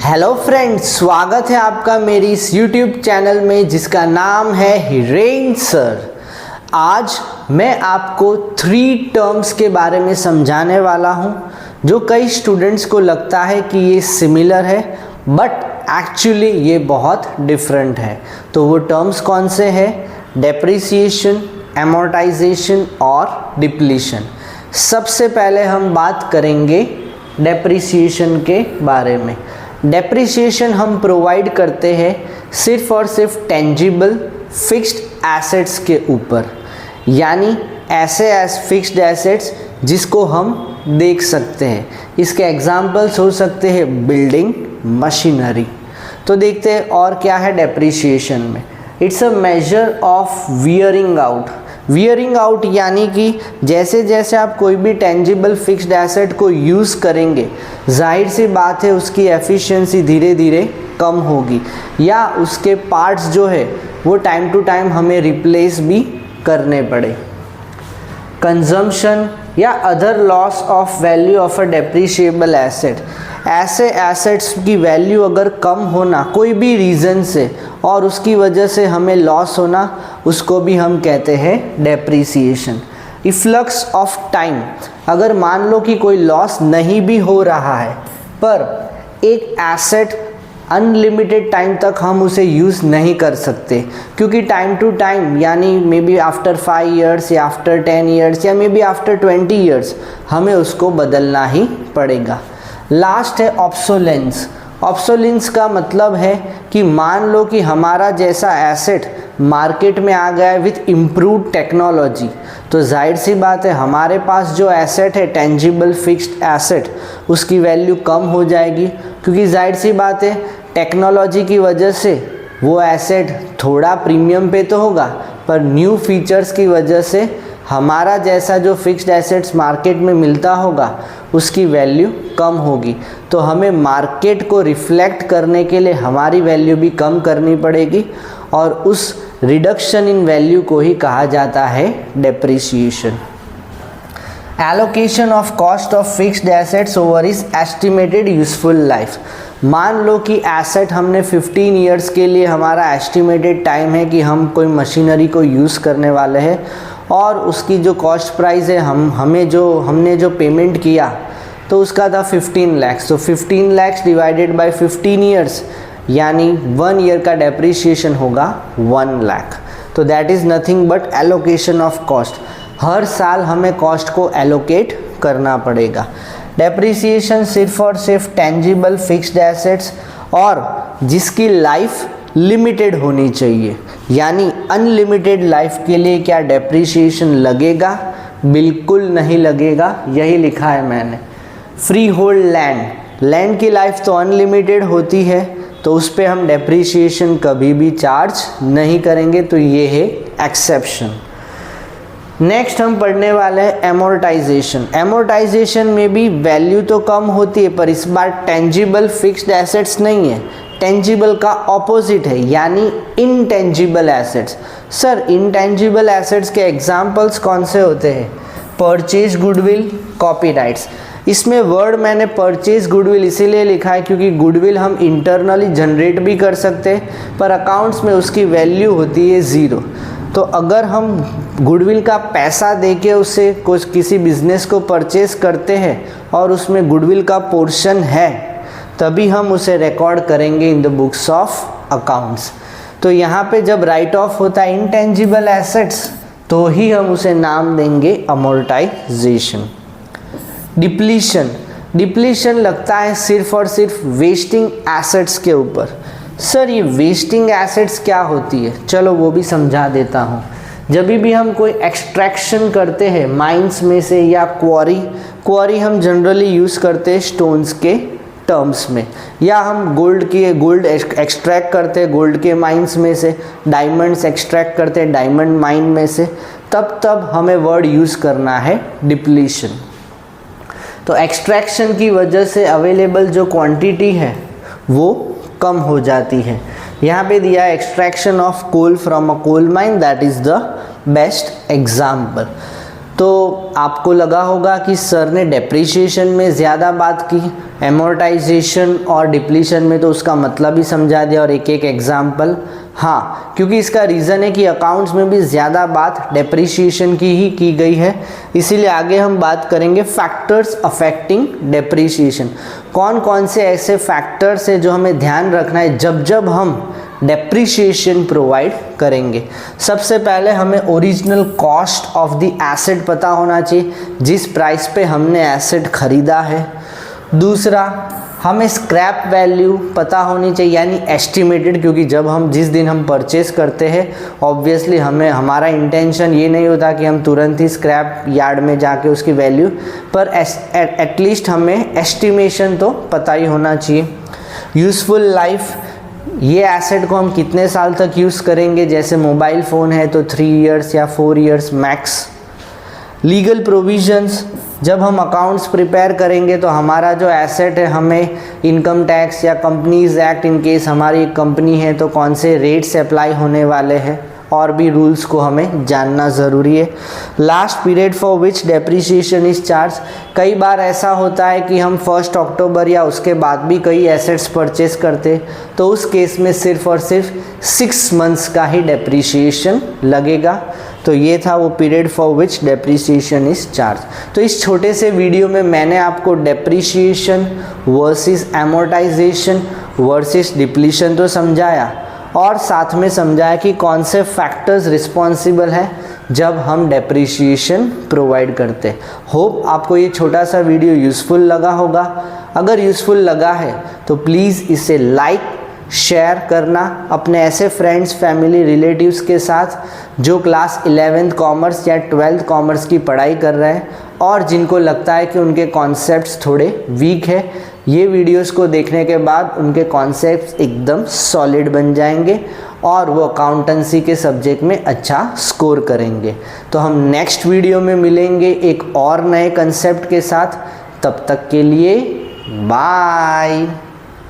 Hello friends, स्वागत है आपका मेरी इस YouTube चैनल में जिसका नाम है हिरेन सर। आज मैं आपको 3 टर्म्स के बारे में समझाने वाला हूं जो कई स्टूडेंट्स को लगता है कि ये सिमिलर है बट एक्चुअली ये बहुत डिफरेंट है। तो वो टर्म्स कौन से हैं? डेप्रिसिएशन, एमोर्टाइजेशन और डिप्लीशन। सबसे पहले हम बात करेंगे डेप्रिसिएशन के बारे में। डेप्रिसिएशन हम प्रोवाइड करते हैं सिर्फ और सिर्फ टेंजिबल फिक्स्ड एसेट्स के ऊपर, यानी ऐसे फिक्स्ड एसेट्स जिसको हम देख सकते हैं। इसके एग्जांपल्स हो सकते हैं बिल्डिंग, मशीनरी। तो देखते हैं और क्या है डेप्रिसिएशन में। It's a measure of wearing out. Wearing out यानी कि जैसे जैसे आप कोई भी टेंजिबल फिक्स्ड एसेट को यूज़ करेंगे, जाहिर सी बात है उसकी एफिशिएंसी धीरे धीरे कम होगी या उसके पार्ट्स जो है वो टाइम टू टाइम हमें रिप्लेस भी करने पड़े। कंजम्पशन या other laws of value of a depreciable asset. ऐसे एसेट्स की वैल्यू अगर कम होना कोई भी रीज़न से और उसकी वजह से हमें लॉस होना, उसको भी हम कहते हैं डेप्रिसिएशन। Efflux of time. अगर मान लो कि कोई लॉस नहीं भी हो रहा है पर एक एसेट अनलिमिटेड टाइम तक हम उसे यूज़ नहीं कर सकते, क्योंकि टाइम टू टाइम यानी मे बी आफ्टर 5 ईयर्स या आफ्टर 10 ईयर्स या मे बी आफ्टर 20 ईयर्स हमें उसको बदलना ही पड़ेगा। लास्ट है ऑब्सोलेंस। ऑब्सोलेंस का मतलब है कि मान लो कि हमारा जैसा एसेट मार्केट में आ गया है विथ इम्प्रूव्ड टेक्नोलॉजी, तो जाहिर सी बात है हमारे पास जो एसेट है टेंजिबल फिक्स्ड एसेट उसकी वैल्यू कम हो जाएगी, क्योंकि जाहिर सी बात है टेक्नोलॉजी की वजह से वो एसेट थोड़ा प्रीमियम पे तो होगा पर न्यू फीचर्स की वजह से हमारा जैसा जो फिक्स्ड एसेट्स मार्केट में मिलता होगा उसकी वैल्यू कम होगी। तो हमें मार्केट को रिफ्लेक्ट करने के लिए हमारी वैल्यू भी कम करनी पड़ेगी और उस रिडक्शन इन वैल्यू को ही कहा जाता है depreciation. Allocation of cost of fixed assets over is estimated useful life. मान लो कि एसेट हमने 15 ईयर्स के लिए हमारा एस्टिमेटेड टाइम है कि हम कोई मशीनरी को यूज़ करने वाले हैं और उसकी जो कॉस्ट प्राइस है हमने जो पेमेंट किया तो उसका था 15 लाख। तो 15 लाख डिवाइडेड बाय 15 ईयर्स यानी 1 ईयर का डेप्रिसिएशन होगा 1 लाख। तो that is nothing but allocation of cost. हर साल हमें कॉस्ट को एलोकेट करना पड़ेगा। डेप्रिसिएशन सिर्फ और सिर्फ टेंजिबल फिक्स्ड एसेट्स और जिसकी लाइफ लिमिटेड होनी चाहिए, यानी अनलिमिटेड लाइफ के लिए क्या डेप्रिसिएशन लगेगा? बिल्कुल नहीं लगेगा, यही लिखा है मैंने। Free hold land. लैंड की लाइफ तो अनलिमिटेड होती है तो उस पर हम डेप्रिसिएशन कभी भी चार्ज नहीं करेंगे, तो ये है एक्सेप्शन। नेक्स्ट हम पढ़ने वाले हैं एमोर्टाइजेशन। एमोर्टाइजेशन में भी वैल्यू तो कम होती है पर इस बार टेंजिबल फिक्स्ड एसेट्स नहीं है, टेंजिबल का ऑपोजिट है यानी intangible assets. Sir intangible assets के एग्जांपल्स कौन से होते हैं? Purchase goodwill, copyrights. इसमें वर्ड मैंने परचेज गुडविल इसीलिए लिखा है क्योंकि गुडविल हम इंटरनली जनरेट भी कर सकते हैं पर अकाउंट्स में उसकी वैल्यू होती है 0। तो अगर हम गुडविल का पैसा देके उससे किसी बिजनेस को परचेज करते हैं और उसमें गुडविल का पोर्शन है तभी हम उसे रिकॉर्ड करेंगे in the books of accounts. तो यहाँ पे जब राइट ऑफ होता है इंटेंजिबल एसेट्स तो ही हम उसे नाम देंगे अमोर्टाइजेशन। डिप्लीशन। डिप्लीशन लगता है सिर्फ और सिर्फ वेस्टिंग एसेट्स के ऊपर। सर ये वेस्टिंग एसेट्स क्या होती है? चलो वो भी समझा देता हूँ। जब भी हम कोई एक्सट्रैक्शन करते हैं माइंस में से या क्वारी हम जनरली यूज़ करते हैं स्टोन्स के टर्म्स में, या हम गोल्ड एक्सट्रैक्ट करते हैं गोल्ड के माइंस में से, डायमंड्स एक्सट्रैक्ट करते हैं डायमंड माइन में से, तब हमें वर्ड यूज़ करना है डिप्लीशन। तो एक्सट्रैक्शन की वजह से अवेलेबल जो क्वांटिटी है वो कम हो जाती है। यहाँ पे दिया है extraction of coal from a coal mine, that is the best example. तो आपको लगा होगा कि सर ने डेप्रिसिएशन में ज़्यादा बात की, एमोर्टाइजेशन और डिप्लीशन में तो उसका मतलब ही समझा दिया और एक एक एग्जाम्पल। हाँ, क्योंकि इसका रीज़न है कि अकाउंट्स में भी ज़्यादा बात डेप्रिसिएशन की ही की गई है, इसीलिए आगे हम बात करेंगे फैक्टर्स अफेक्टिंग डेप्रिसिएशन। कौन कौन से ऐसे फैक्टर्स है जो हमें ध्यान रखना है जब जब हम डेप्रिसिएशन प्रोवाइड करेंगे। सबसे पहले हमें original cost of the asset पता होना चाहिए, जिस प्राइस पे हमने एसेट खरीदा है। दूसरा, हमें स्क्रैप वैल्यू पता होनी चाहिए, यानी एस्टिमेटेड, क्योंकि जिस दिन हम परचेस करते हैं ऑब्वियसली हमारा इंटेंशन ये नहीं होता कि हम तुरंत ही स्क्रैप यार्ड में जाके उसकी वैल्यू, पर एटलीस्ट हमें एस्टिमेशन तो पता ही होना चाहिए। यूज़फुल लाइफ, ये एसेट को हम कितने साल तक यूज़ करेंगे, जैसे मोबाइल फ़ोन है तो 3 इयर्स या 4 इयर्स मैक्स। लीगल प्रोविजंस, जब हम अकाउंट्स प्रिपेयर करेंगे तो हमारा जो एसेट है हमें इनकम टैक्स या कंपनीज एक्ट, इन केस हमारी एक कंपनी है तो कौन से रेट्स अप्लाई होने वाले हैं, और भी रूल्स को हमें जानना ज़रूरी है। Last period for which depreciation is charge, कई बार ऐसा होता है कि हम 1 अक्टूबर या उसके बाद भी कई एसेट्स परचेस करते, तो उस केस में सिर्फ और सिर्फ 6 मंथ्स का ही डेप्रिसिएशन लगेगा। तो ये था वो period for which depreciation is charge. तो इस छोटे से वीडियो में मैंने आपको depreciation versus amortisation versus depletion तो समझाया, और साथ में समझाया कि कौन से फैक्टर्स रिस्पॉन्सिबल हैं जब हम डेप्रिसिएशन प्रोवाइड करते हैं। होप आपको ये छोटा सा वीडियो यूज़फुल लगा होगा। अगर यूज़फुल लगा है तो प्लीज़ इसे लाइक शेयर करना अपने ऐसे फ्रेंड्स, फैमिली, रिलेटिव्स के साथ जो क्लास 11th कॉमर्स या 12th कॉमर्स की पढ़ाई कर रहे हैं और जिनको लगता है कि उनके कॉन्सेप्ट्स थोड़े वीक है। ये वीडियोस को देखने के बाद उनके कॉन्सेप्ट्स एकदम सॉलिड बन जाएंगे और वो अकाउंटेंसी के सब्जेक्ट में अच्छा स्कोर करेंगे। तो हम नेक्स्ट वीडियो में मिलेंगे एक और नए कंसेप्ट के साथ। तब तक के लिए बाय।